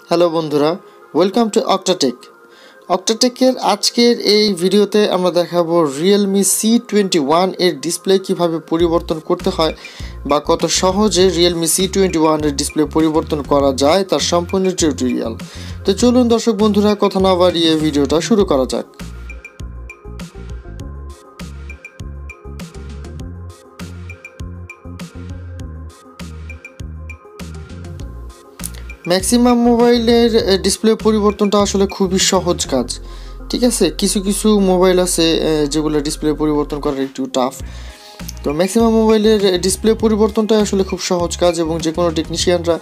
Hello বন্ধুরা, welcome to অক্টাটেক। অক্টাটেকের আজকের এই ভিডিওতে আমরা দেখাবো Realme C21 এর ডিসপ্লে কিভাবে পরিবর্তন করতে হয় বা কত সহজে Realme C21 এর ডিসপ্লে পরিবর্তন করা যায় তার সম্পূর্ণ টিউটোরিয়াল। তো চলুন দর্শক বন্ধুরা, কথা না বাড়িয়ে ভিডিওটা শুরু করা যাক। ম্যাক্সিমাম মোবাইলের ডিসপ্লে পরিবর্তনটা আসলে খুবই সহজ কাজ, ঠিক আছে। কিছু কিছু মোবাইল আছে যেগুলো ডিসপ্লে পরিবর্তন করা একটু টাফ। তো ম্যাক্সিমাম মোবাইলের ডিসপ্লে পরিবর্তনটা আসলে খুব সহজ কাজ এবং যে কোনো টেকনিশিয়ানরা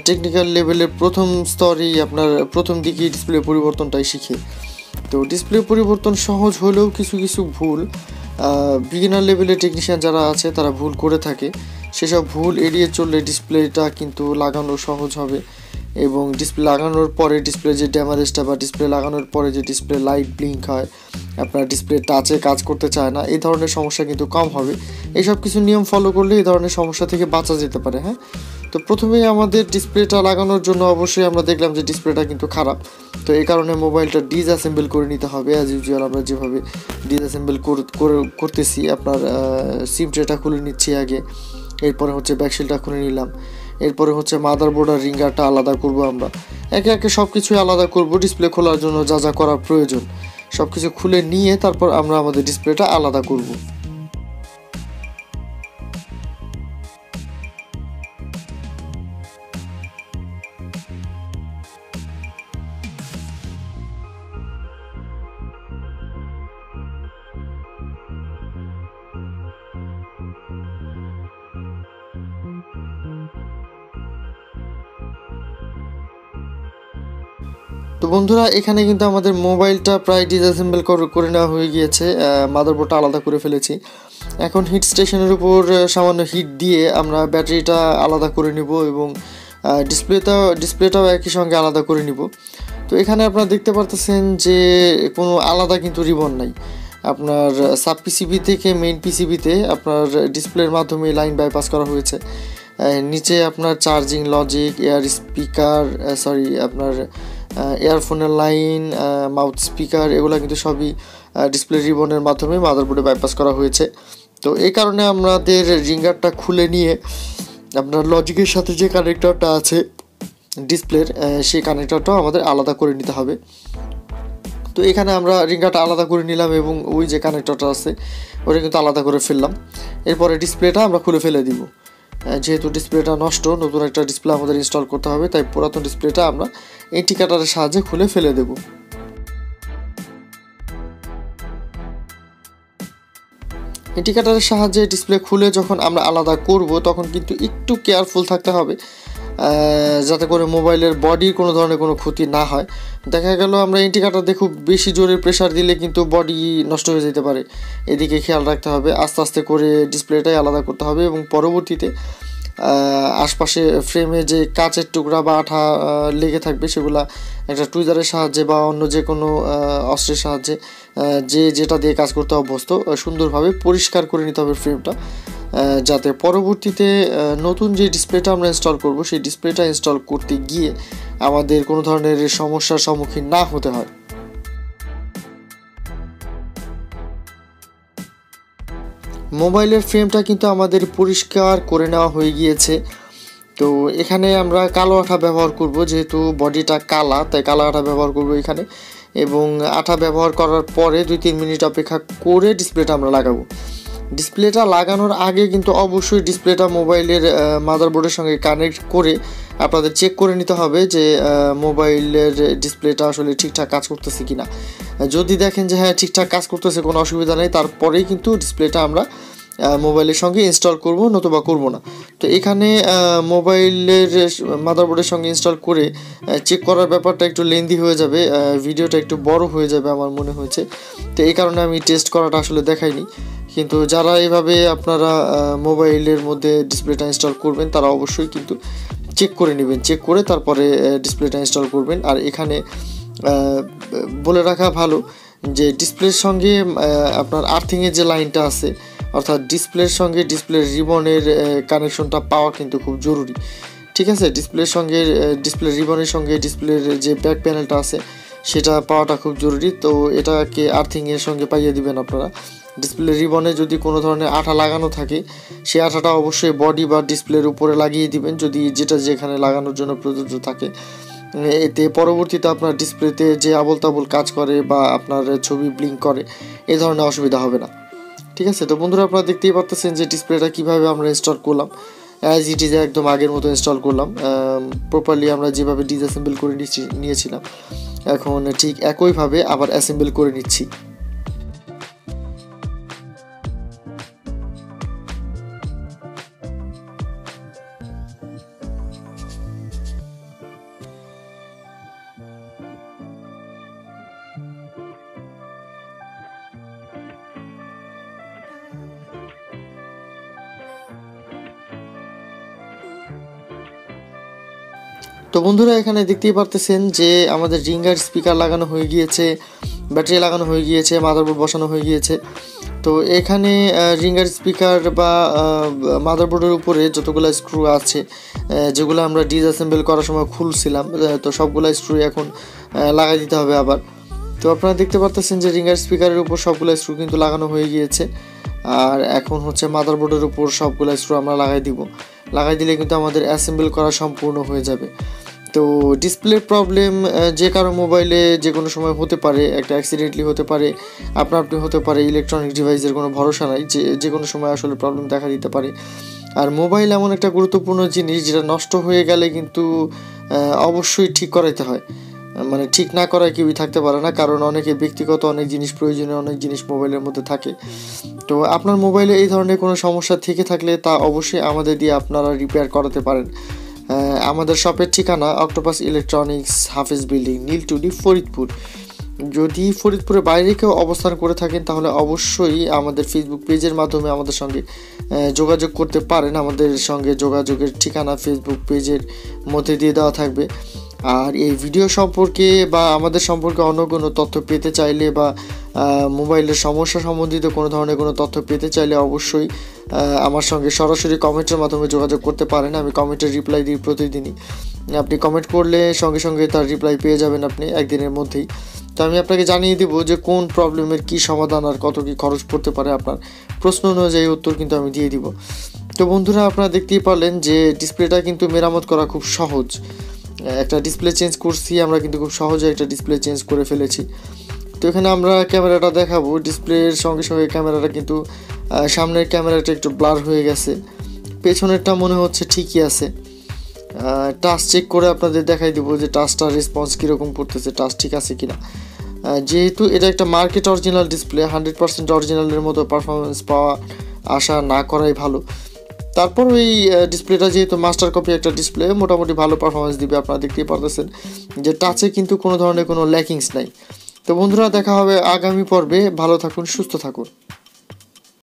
টেকনিক্যাল লেভেলের প্রথম স্তরেই আপনার প্রথম দিকেই ডিসপ্লে পরিবর্তনটাই শিখে। তো ডিসপ্লে পরিবর্তন সহজ হলেও কিছু কিছু ভুল বিগিনার লেভেলের টেকনিশিয়ান যারা আছে তারা ভুল করে থাকে। সেসব ভুল এড়িয়ে চললে ডিসপ্লেটা কিন্তু লাগানো সহজ হবে এবং ডিসপ্লে লাগানোর পরে ডিসপ্লে যে ড্যামেজটা বা ডিসপ্লে লাগানোর পরে যে ডিসপ্লে লাইট ব্লিঙ্ক হয়, আপনার ডিসপ্লে টাচে কাজ করতে চায় না, এই ধরনের সমস্যা কিন্তু কম হবে। এইসব কিছু নিয়ম ফলো করলে এই ধরনের সমস্যা থেকে বাঁচা যেতে পারে। হ্যাঁ, তো প্রথমেই আমাদের ডিসপ্লেটা লাগানোর জন্য অবশ্যই আমরা দেখলাম যে ডিসপ্লেটা কিন্তু খারাপ। তো এই কারণে মোবাইলটা ডিসঅ্যাসেম্বল করে নিতে হবে। অ্যাজ ইউজুয়াল আমরা যেভাবে ডিসঅ্যাসেম্বল করতেছি, আপনার সিম ট্রেটা খুলে নিচ্ছি আগে, এরপরে হচ্ছে ব্যাকশিলটা খুলে নিলাম, এরপরে হচ্ছে মাদারবোর্ড আর রিঙ্গারটা আলাদা করব। আমরা একে একে সব কিছুই আলাদা করব। ডিসপ্লে খোলার জন্য যা যা করার প্রয়োজন সব কিছু খুলে নিয়ে তারপর আমরা আমাদের ডিসপ্লেটা আলাদা করব। তো বন্ধুরা, এখানে কিন্তু আমাদের মোবাইলটা প্রায় ডিসঅ্যাসেম্বল করে নেওয়া হয়ে গিয়েছে। মাদারবোর্ডটা আলাদা করে ফেলেছি। এখন হিট স্টেশনের উপর সামান্য হিট দিয়ে আমরা ব্যাটারিটা আলাদা করে নিব এবং ডিসপ্লেটাও একই সঙ্গে আলাদা করে নিব। তো এখানে আপনারা দেখতে পারতেছেন যে কোনো আলাদা কিন্তু রিবন নাই। আপনার সাব পিসিবি থেকে মেইন পিসিবিতে আপনার ডিসপ্লের মাধ্যমে লাইন বাইপাস করা হয়েছে। নিচে আপনার চার্জিং লজিক, এয়ার স্পিকার, আপনার ইয়ারফোনের লাইন, মাউথ স্পিকার, এগুলো কিন্তু সবই ডিসপ্লে রিবনের মাধ্যমে মাদারবোর্ডে বাইপাস করা হয়েছে। তো এই কারণে আমাদের রিঙ্গারটা খুলে নিয়ে আপনার লজিকের সাথে যে কানেক্টরটা আছে ডিসপ্লের, সেই কানেক্টরটাও আমাদের আলাদা করে নিতে হবে। তো এখানে আমরা রিঙ্গারটা আলাদা করে নিলাম এবং ওই যে কানেক্টরটা আছে ওটা কিন্তু আলাদা করে ফেললাম। এরপরে ডিসপ্লেটা আমরা খুলে ফেলে দিব। যেহেতু ডিসপ্লেটা নষ্ট, নতুন একটা ডিসপ্লে আমাদের ইনস্টল করতে হবে, তাই পুরাতন ডিসপ্লেটা আমরা ইন্ডিকেটরের সাহায্যে খুলে ফেলে দেব। ইন্ডিকেটরের সাহায্যে ডিসপ্লে খুলে যখন আমরা আলাদা করব তখন কিন্তু একটু কেয়ারফুল থাকতে হবে যাতে করে মোবাইলের বডির কোনো ধরনের কোনো ক্ষতি না হয়। দেখা গেল আমরা ইন্ডিকেটর দিয়ে খুব বেশি জোরে প্রেশার দিলে কিন্তু বডি নষ্ট হয়ে যেতে পারে। এদিকে খেয়াল রাখতে হবে, আস্তে আস্তে করে ডিসপ্লেটাই আলাদা করতে হবে এবং পরবর্তীতে আশপাশে ফ্রেমে যে কাচের টুকরা বা আঠা লেগে থাকবে সেগুলা একটা টুইজারের সাহায্যে বা অন্য যে কোনো অস্ত্রের সাহায্যে যেটা দিয়ে কাজ করতে অভ্যস্ত সুন্দরভাবে পরিষ্কার করে নিতে হবে ফ্রেমটা, যাতে পরবর্তীতে নতুন যে ডিসপ্লেটা আমরা ইনস্টল করব সেই ডিসপ্লেটা ইনস্টল করতে গিয়ে আমাদের কোনো ধরনের সমস্যার সম্মুখীন না হতে হয়। মোবাইলের ফ্রেমটা কিন্তু আমাদের পরিষ্কার করে নেওয়া হয়ে গিয়েছে। তো এখানে আমরা কালো আঠা ব্যবহার করব, যেহেতু বডিটা কালা তাই কালো আঠা ব্যবহার করব এখানে, এবং আঠা ব্যবহার করার পরে 2-3 মিনিট অপেক্ষা করে ডিসপ্লেটা আমরা লাগাবো। ডিসপ্লেটা লাগানোর আগে কিন্তু অবশ্যই ডিসপ্লেটা মোবাইলের মাদারবোর্ডের সঙ্গে কানেক্ট করে আপনাদের চেক করে নিতে হবে যে মোবাইলের ডিসপ্লেটা আসলে ঠিকঠাক কাজ করতেছে কিনা। যদি দেখেন যে হ্যাঁ ঠিকঠাক কাজ করতেছে, কোনো অসুবিধা নেই, তারপরেই কিন্তু ডিসপ্লেটা আমরা মোবাইলের সঙ্গে ইনস্টল করব, নতুবা করব না। তো এখানে মোবাইলের মাদারবোর্ডের সঙ্গে ইনস্টল করে চেক করার ব্যাপারটা একটু লেন্দি হয়ে যাবে, ভিডিওটা একটু বড় হয়ে যাবে আমার মনে হয়েছে। তো এই কারণে আমি টেস্ট করাটা আসলে দেখাইনি। কিন্তু যারা এভাবে আপনারা মোবাইলের মধ্যে ডিসপ্লেটা ইনস্টল করবেন তারা অবশ্যই কিন্তু চেক করে নেবেন, চেক করে তারপরে ডিসপ্লেটা ইনস্টল করবেন। আর এখানে বলে রাখা ভালো যে ডিসপ্লের সঙ্গে আপনার আর্থিংয়ের যে লাইনটা আছে, অর্থাৎ ডিসপ্লের সঙ্গে ডিসপ্লের রিবনের কানেকশনটা পাওয়া কিন্তু খুব জরুরি। ঠিক আছে। ডিসপ্লের সঙ্গে ডিসপ্লে রিবনের সঙ্গে ডিসপ্লের যে ব্যাক প্যানেলটা আছে সেটা পাওয়াটা খুব জরুরি। তো এটাকে আর্থিংয়ের সঙ্গে পাইয়ে দিবেন আপনারা। ডিসপ্লে রিবনে যদি কোনো ধরনের আঠা লাগানো থাকে সেই আঠাটা অবশ্যই বডি বা ডিসপ্লের উপরে লাগিয়ে দিবেন, যদি যেটা যেখানে লাগানোর জন্য প্রযোজ্য থাকে। এতে পরবর্তীতে আপনার ডিসপ্লেতে যে আবল তাবল কাজ করে বা আপনার ছবি ব্লিঙ্ক করে এই ধরনের অসুবিধা হবে না। ঠিক আছে। তো বন্ধুরা আপনারা দেখতেই পাচ্ছেন যে ডিসপ্লেটা কীভাবে আমরা ইনস্টল করলাম। অ্যাজ ইট ইজ একদম আগের মতো ইনস্টল করলাম। প্রপারলি আমরা যেভাবে ডিসঅ্যাসেম্বল করে নিয়েছিলাম এখন ঠিক একইভাবে আবার অ্যাসেম্বল করে নিচ্ছি। তো বন্ধুরা এখানে দেখতেই পারতেছেন যে আমাদের রিঙ্গার স্পিকার লাগানো হয়ে গিয়েছে, ব্যাটারি লাগানো হয়ে গিয়েছে, মাদারবোর্ড বসানো হয়ে গিয়েছে। তো এখানে রিঙ্গার স্পিকার বা মাদারবোর্ডের উপরে যতগুলো স্ক্রু আছে যেগুলো আমরা ডিসঅ্যাসেম্বল করার সময় খুলছিলাম, তো সবগুলো স্ক্রু এখন লাগাই দিতে হবে আবার। তো আপনারা দেখতে পারতেছেন যে রিঙ্গার স্পিকারের উপর সবগুলো স্ক্রু কিন্তু লাগানো হয়ে গিয়েছে, আর এখন হচ্ছে মাদারবোর্ডের উপর সবগুলো স্ক্রু আমরা লাগাই দিব। লাগাই দিলে কিন্তু আমাদের অ্যাসেম্বল করা সম্পূর্ণ হয়ে যাবে। তো ডিসপ্লে প্রবলেম যে কারো মোবাইলে যে কোনো সময় হতে পারে, একটা অ্যাক্সিডেন্টলি হতে পারে, আপনি হতে পারে। ইলেকট্রনিক ডিভাইসের কোনো ভরসা নাই, যে কোনো সময় আসলে প্রবলেম দেখা দিতে পারে। আর মোবাইল এমন একটা গুরুত্বপূর্ণ জিনিস যেটা নষ্ট হয়ে গেলে কিন্তু অবশ্যই ঠিক করাইতে হয়। মানে ঠিক না করায় কেউই থাকতে পারে না, কারণ অনেকে ব্যক্তিগত অনেক জিনিস, প্রয়োজনীয় অনেক জিনিস মোবাইলের মধ্যে থাকে। তো আপনার মোবাইলে এই ধরনের কোনো সমস্যা থেকে থাকলে তা অবশ্যই আমাদের দিয়ে আপনারা রিপেয়ার করাতে পারেন। আমাদের শপের ঠিকানা অক্টোপাস ইলেকট্রনিক্স, হাফেজ বিল্ডিং, নীলটুলি, ফরিদপুর। যদি ফরিদপুরের বাইরে কেউ অবস্থান করে থাকেন তাহলে অবশ্যই আমাদের ফেসবুক পেজের মাধ্যমে আমাদের সঙ্গে যোগাযোগ করতে পারেন। আমাদের সঙ্গে যোগাযোগের ঠিকানা ফেসবুক পেজের মধ্যে দিয়ে দেওয়া থাকবে। আর এই ভিডিও সম্পর্কে বা আমাদের সম্পর্কে অন্য কোনো তথ্য পেতে চাইলে বা মোবাইলের সমস্যা সম্বন্ধিত কোনো ধরনের কোনো তথ্য পেতে চাইলে অবশ্যই আমার সঙ্গে সরাসরি কমেন্টের মাধ্যমে যোগাযোগ করতে পারেন। আমি কমেন্টের রিপ্লাই দিই প্রতিদিনই। আপনি কমেন্ট করলে সঙ্গে সঙ্গে তার রিপ্লাই পেয়ে যাবেন আপনি একদিনের মধ্যেই। তো আমি আপনাকে জানিয়ে দেবো যে কোন প্রবলেমের কী সমাধান আর কত কী খরচ পড়তে পারে। আপনার প্রশ্ন অনুযায়ী উত্তর কিন্তু আমি দিয়ে দিব। তো বন্ধুরা আপনারা দেখতেই পারলেন যে ডিসপ্লেটা কিন্তু মেরামত করা খুব সহজ। একটা ডিসপ্লে চেঞ্জ করছি আমরা, কিন্তু খুব সহজে একটা ডিসপ্লে চেঞ্জ করে ফেলেছি। তো এখানে আমরা ক্যামেরাটা দেখাবো। ডিসপ্লের সঙ্গে সঙ্গে ক্যামেরাটা কিন্তু সামনের ক্যামেরাটা একটু ব্লার হয়ে গেছে, পেছনেরটা মনে হচ্ছে ঠিকই আছে। টাচ চেক করে আপনাদের দেখাই দেবো যে টাচটার রেসপন্স কীরকম করতেছে, টাচ ঠিক আছে কিনা। যেহেতু এটা একটা মার্কেট অরিজিনাল ডিসপ্লে, 100% অরিজিনালের মতো পারফরমেন্স পাওয়া আশা না করাই ভালো। তারপর ওই ডিসপ্লেটা যেহেতু মাস্টার কপি একটা ডিসপ্লে, মোটামুটি ভালো পারফরমেন্স দিবে। আপনারা দেখতেই পারতেছেন যে টাচে কিন্তু কোনো ধরনের কোনো ল্যাকিংস নাই। তো বন্ধুরা দেখা হবে আগামী পর্বে। ভালো থাকুন, সুস্থ থাকুন।